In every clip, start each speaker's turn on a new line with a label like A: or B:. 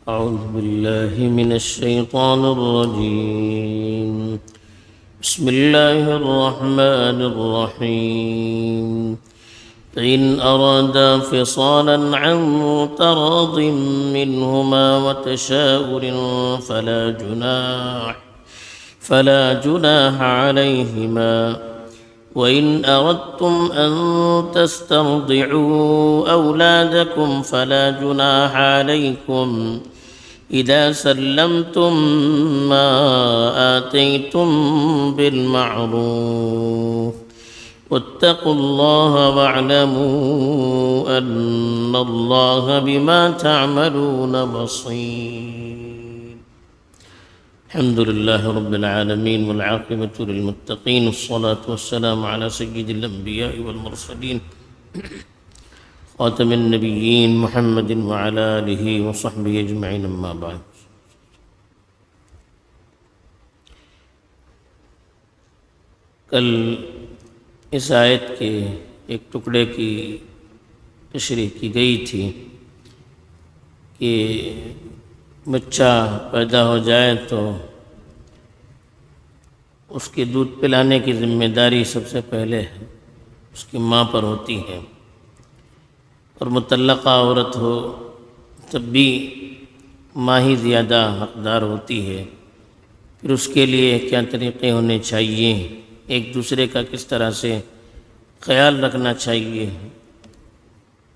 A: أعوذ بالله من الشيطان الرجيم. بسم الله الرحمن الرحيم. فإن أرادا فصالا عن تراض منهما وتشاور فلا جناح عليهما. وإن أردتم أن تسترضعوا أولادكم فلا جناح عليكم إذا سلمتم ما آتيتم بالمعروف. واتقوا الله واعلموا أن الله بما تعملون بصير. الحمد لله رب العالمين والعاقبة للمتقين والصلاة والسلام على سيد الأنبياء والمرسلين خاتم النبيين محمد وعلى آله وصحبه أجمعين. أما بعد. کل اس آیت کے ایک ٹکڑے کی تشریح کی گئی تھی کہ بچہ پیدا ہو جائے تو اس کی دودھ پلانے کی ذمہ داری سب سے پہلے اس کی ماں پر ہوتی ہے، اور مطلقہ عورت ہو تب بھی ماں ہی زیادہ حقدار ہوتی ہے. پھر اس کے لیے کیا طریقے ہونے چاہیے، ایک دوسرے کا کس طرح سے خیال رکھنا چاہیے،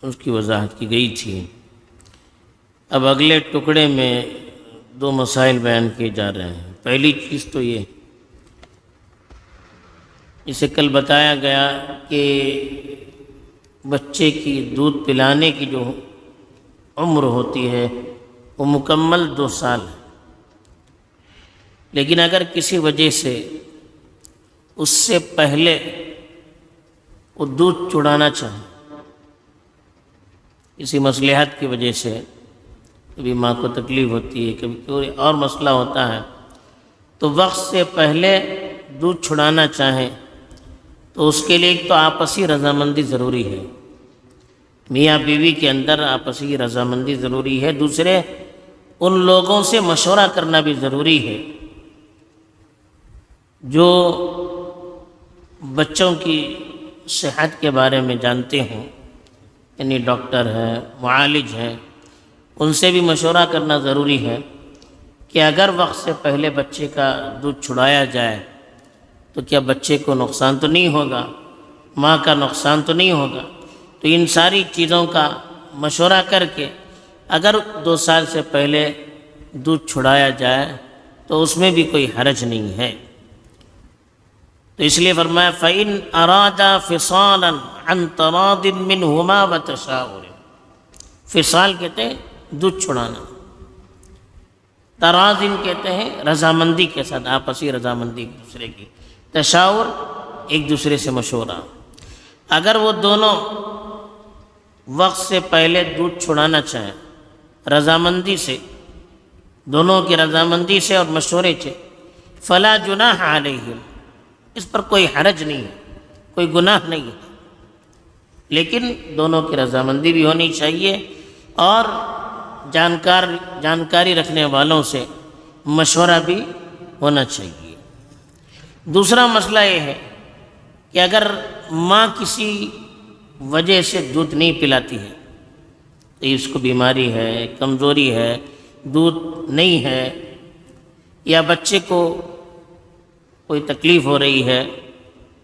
A: اس کی وضاحت کی گئی تھی. اب اگلے ٹکڑے میں دو مسائل بیان کیے جا رہے ہیں. پہلی چیز تو یہ جسے کل بتایا گیا کہ بچے کی دودھ پلانے کی جو عمر ہوتی ہے وہ مکمل 2 سال ہے، لیکن اگر کسی وجہ سے اس سے پہلے وہ دودھ چڑانا چاہے، کسی مصلحت کی وجہ سے، کبھی ماں کو تکلیف ہوتی ہے، کبھی کوئی اور مسئلہ ہوتا ہے، تو وقت سے پہلے دودھ چھڑانا چاہیں تو اس کے لیے ایک تو آپسی رضامندی ضروری ہے، میاں بیوی کے اندر آپسی رضامندی ضروری ہے. دوسرے ان لوگوں سے مشورہ کرنا بھی ضروری ہے جو بچوں کی صحت کے بارے میں جانتے ہوں، یعنی ڈاکٹر ہے، معالج ہے. ان سے بھی مشورہ کرنا ضروری ہے کہ اگر وقت سے پہلے بچے کا دودھ چھڑایا جائے تو کیا بچے کو نقصان تو نہیں ہوگا، ماں کا نقصان تو نہیں ہوگا. تو ان ساری چیزوں کا مشورہ کر کے اگر 2 سال سے پہلے دودھ چھڑایا جائے تو اس میں بھی کوئی حرج نہیں ہے. تو اس لیے فرمایا فَإِنْ أَرَادَا فِصَالًا عَنْ تَرَاضٍ مِّنْهُمَا وَتَشَاوُرٍ. فصال کہتے ہیں دودھ چھڑانا، تراضٍ کہتے ہیں رضامندی کے ساتھ، آپسی رضامندی ایک دوسرے کی، تشاور ایک دوسرے سے مشورہ. اگر وہ دونوں وقت سے پہلے دودھ چھڑانا چاہیں رضامندی سے، دونوں کی رضامندی سے اور مشورے سے، فلا جناح علیہم، اس پر کوئی حرج نہیں ہے، کوئی گناہ نہیں ہے، لیکن دونوں کی رضامندی بھی ہونی چاہیے اور جانکاری رکھنے والوں سے مشورہ بھی ہونا چاہیے. دوسرا مسئلہ یہ ہے کہ اگر ماں کسی وجہ سے دودھ نہیں پلاتی ہے، تو اس کو بیماری ہے، کمزوری ہے، دودھ نہیں ہے، یا بچے کو کوئی تکلیف ہو رہی ہے،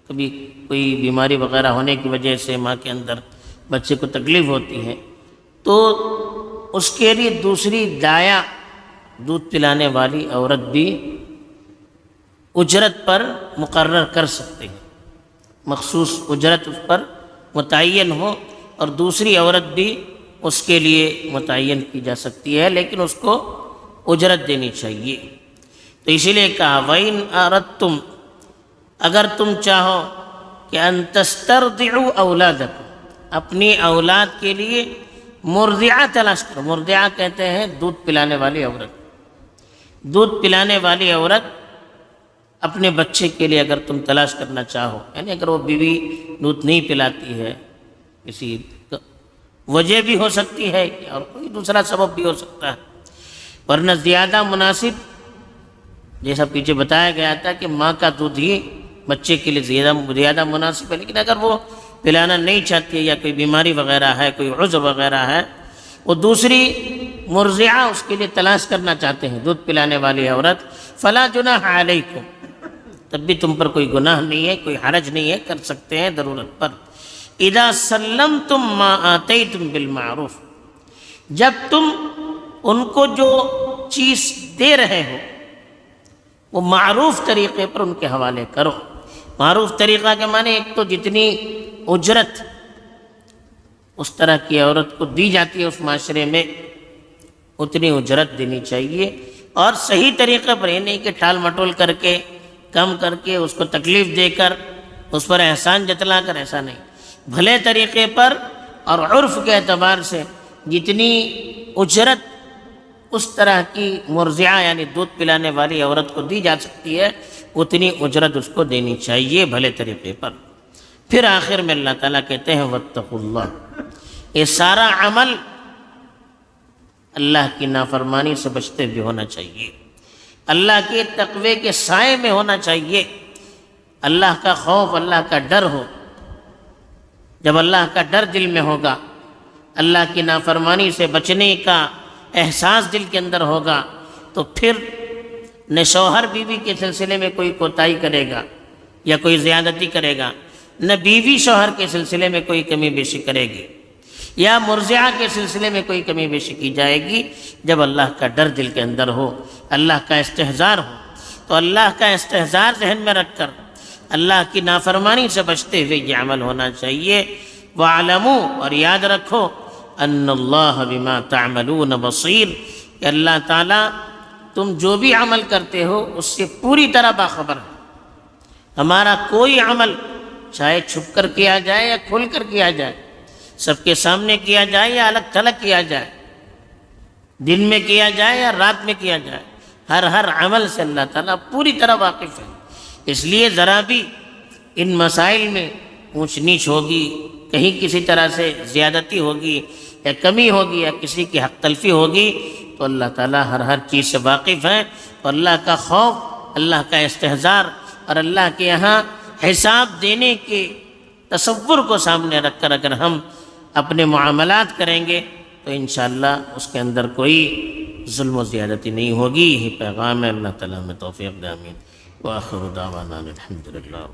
A: کبھی کوئی بیماری وغیرہ ہونے کی وجہ سے ماں کے اندر بچے کو تکلیف ہوتی ہے، تو اس کے لیے دوسری دایا دودھ پلانے والی عورت بھی اجرت پر مقرر کر سکتے ہیں، مخصوص اجرت اس پر متعین ہو، اور دوسری عورت بھی اس کے لیے متعین کی جا سکتی ہے، لیکن اس کو اجرت دینی چاہیے. تو اسی لیے کہا وَإِنْ أَرَدْتُمْ، اگر تم چاہو کہ أَن تَسْتَرْضِعُوا أَوْلَادَكُمْ، اپنی اولاد کے لیے مرضعہ تلاش کرو. مرضعہ کہتے ہیں دودھ پلانے والی عورت. دودھ پلانے والی عورت اپنے بچے کے لیے اگر تم تلاش کرنا چاہو، یعنی اگر وہ بیوی دودھ نہیں پلاتی ہے، کسی وجہ بھی ہو سکتی ہے اور کوئی دوسرا سبب بھی ہو سکتا ہے، ورنہ زیادہ مناسب، جیسا پیچھے بتایا گیا تھا کہ ماں کا دودھ ہی بچے کے لیے زیادہ مناسب ہے، لیکن اگر وہ پلانا نہیں چاہتی ہے یا کوئی بیماری وغیرہ ہے، کوئی عذر وغیرہ ہے، وہ دوسری مرضعہ اس کے لیے تلاش کرنا چاہتے ہیں، دودھ پلانے والی عورت، فلا جناح علیکم، تب بھی تم پر کوئی گناہ نہیں ہے، کوئی حرج نہیں ہے، کر سکتے ہیں ضرورت پر۔ اذا سلمتم ما آتیتم بالمعروف، جب تم ان کو جو چیز دے رہے ہو وہ معروف طریقے پر ان کے حوالے کرو۔ معروف طریقہ کے معنی ایک تو جتنی اجرت اس طرح کی عورت کو دی جاتی ہے اس معاشرے میں اتنی اجرت دینی چاہیے، اور صحیح طریقے پر، یہ نہیں کہ ٹال مٹول کر کے، کم کر کے، اس کو تکلیف دے کر، اس پر احسان جتلا کر، ایسا نہیں، بھلے طریقے پر اور عرف کے اعتبار سے جتنی اجرت اس طرح کی مرضعہ یعنی دودھ پلانے والی عورت کو دی جا سکتی ہے اتنی اجرت اس کو دینی چاہیے بھلے طریقے پر۔ پھر آخر میں اللہ تعالیٰ کہتے ہیں واتقوا اللہ، یہ سارا عمل اللہ کی نافرمانی سے بچتے ہوئے ہونا چاہیے، اللہ کے تقوی کے سائے میں ہونا چاہیے، اللہ کا خوف، اللہ کا ڈر ہو۔ جب اللہ کا ڈر دل میں ہوگا، اللہ کی نافرمانی سے بچنے کا احساس دل کے اندر ہوگا، تو پھر نہ شوہر بیوی کے سلسلے میں کوئی کوتاہی کرے گا یا کوئی زیادتی کرے گا، نہ بیوی شوہر کے سلسلے میں کوئی کمی بیشی کرے گی، یا مرضعہ کے سلسلے میں کوئی کمی بیشی کی جائے گی۔ جب اللہ کا ڈر دل کے اندر ہو، اللہ کا استحضار ہو، تو اللہ کا استحضار ذہن میں رکھ کر اللہ کی نافرمانی سے بچتے ہوئے یہ عمل ہونا چاہیے۔ وَاعْلَمُوا، اور یاد رکھو، ان اللہ بما تعملون بصیر، کہ اللہ تعالیٰ تم جو بھی عمل کرتے ہو اس سے پوری طرح باخبر ہے۔ ہمارا کوئی عمل چاہے چھپ کر کیا جائے یا کھل کر کیا جائے، سب کے سامنے کیا جائے یا الگ تھلگ کیا جائے، دن میں کیا جائے یا رات میں کیا جائے، ہر عمل سے اللہ تعالیٰ پوری طرح واقف ہے۔ اس لیے ذرا بھی ان مسائل میں اونچ نیچ ہوگی، کہیں کسی طرح سے زیادتی ہوگی یا کمی ہوگی یا کسی کی حق تلفی ہوگی، تو اللہ تعالیٰ ہر چیز سے واقف ہے، اور اللہ کا خوف، اللہ کا استحضار اور اللہ کے یہاں حساب دینے کے تصور کو سامنے رکھ کر اگر ہم اپنے معاملات کریں گے تو انشاءاللہ اس کے اندر کوئی ظلم و زیادتی نہیں ہوگی۔ یہی پیغام ہے، اللہ تعالیٰ میں توفیق دے، آمین۔ وآخر دعوانا الحمدللہ۔